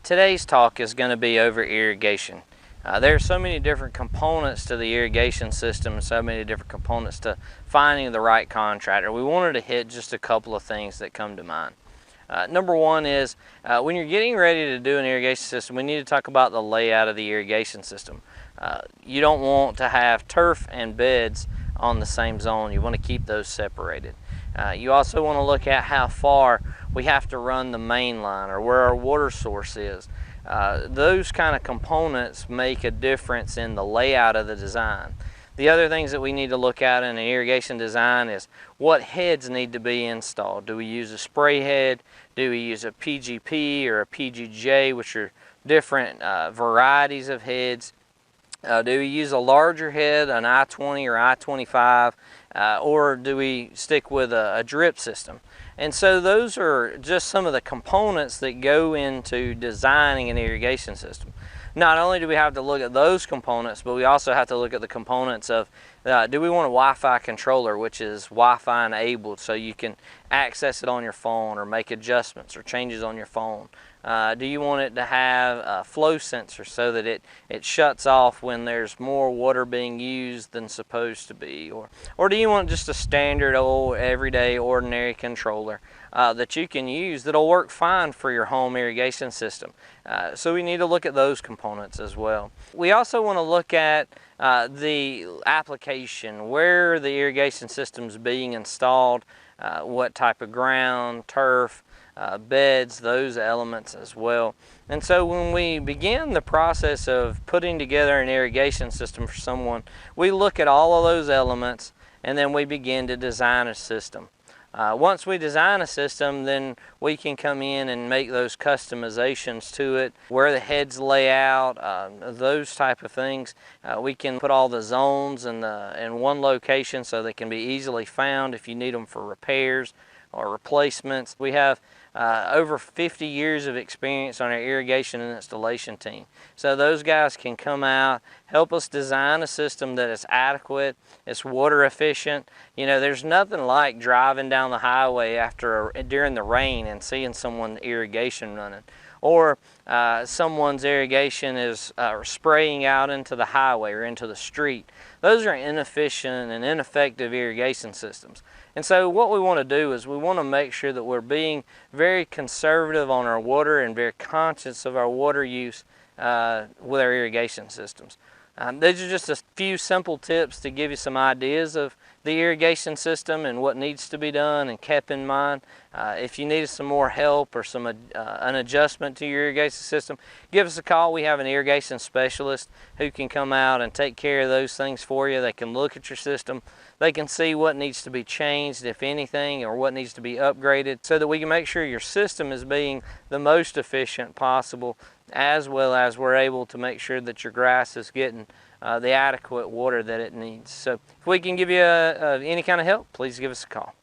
Today's talk is going to be over irrigation. There are so many different components to the irrigation system and so many different components to finding the right contractor. We wanted to hit just a couple of things that come to mind. Number one is when you're getting ready to do an irrigation system, we need to talk about the layout of the irrigation system. You don't want to have turf and beds on the same zone. You want to keep those separated. You also want to look at how far we have to run the main line or where our water source is. Those kind of components make a difference in the layout of the design. The other things that we need to look at in an irrigation design is what heads need to be installed. Do we use a spray head? Do we use a PGP or a PGJ, which are different varieties of heads? Do we use a larger head, an I-20 or I-25, or do we stick with a drip system? And so those are just some of the components that go into designing an irrigation system. Not only do we have to look at those components, but we also have to look at the components of do we want a Wi-Fi controller, which is Wi-Fi enabled, so you can access it on your phone or make adjustments or changes on your phone. Do you want it to have a flow sensor so that it shuts off when there's more water being used than supposed to be? Or do you want just a standard old everyday ordinary controller that you can use that'll work fine for your home irrigation system? So we need to look at those components as well. We also want to look at the application, where the irrigation system is being installed, what type of ground, turf, beds, those elements as well. And so when we begin the process of putting together an irrigation system for someone, we look at all of those elements and then we begin to design a system. Once we design a system, then we can come in and make those customizations to it, where the heads lay out, those type of things. We can put all the zones in one location so they can be easily found if you need them for repairs or replacements. We have over 50 years of experience on our irrigation and installation team. So those guys can come out, help us design a system that is adequate, it's water efficient. You know, there's nothing like driving down the highway during the rain and seeing someone's irrigation running. Or someone's irrigation is spraying out into the highway or into the street. Those are inefficient and ineffective irrigation systems. And so what we want to do is we want to make sure that we're being very conservative on our water and very conscious of our water use with our irrigation systems. These are just a few simple tips to give you some ideas of the irrigation system and what needs to be done and kept in mind. If you need some more help or an adjustment to your irrigation system, give us a call. We have an irrigation specialist who can come out and take care of those things for you. They can look at your system. They can see what needs to be changed, if anything, or what needs to be upgraded, so that we can make sure your system is being the most efficient possible, as well as we're able to make sure that your grass is getting the adequate water that it needs. So if we can give you any kind of help, please give us a call.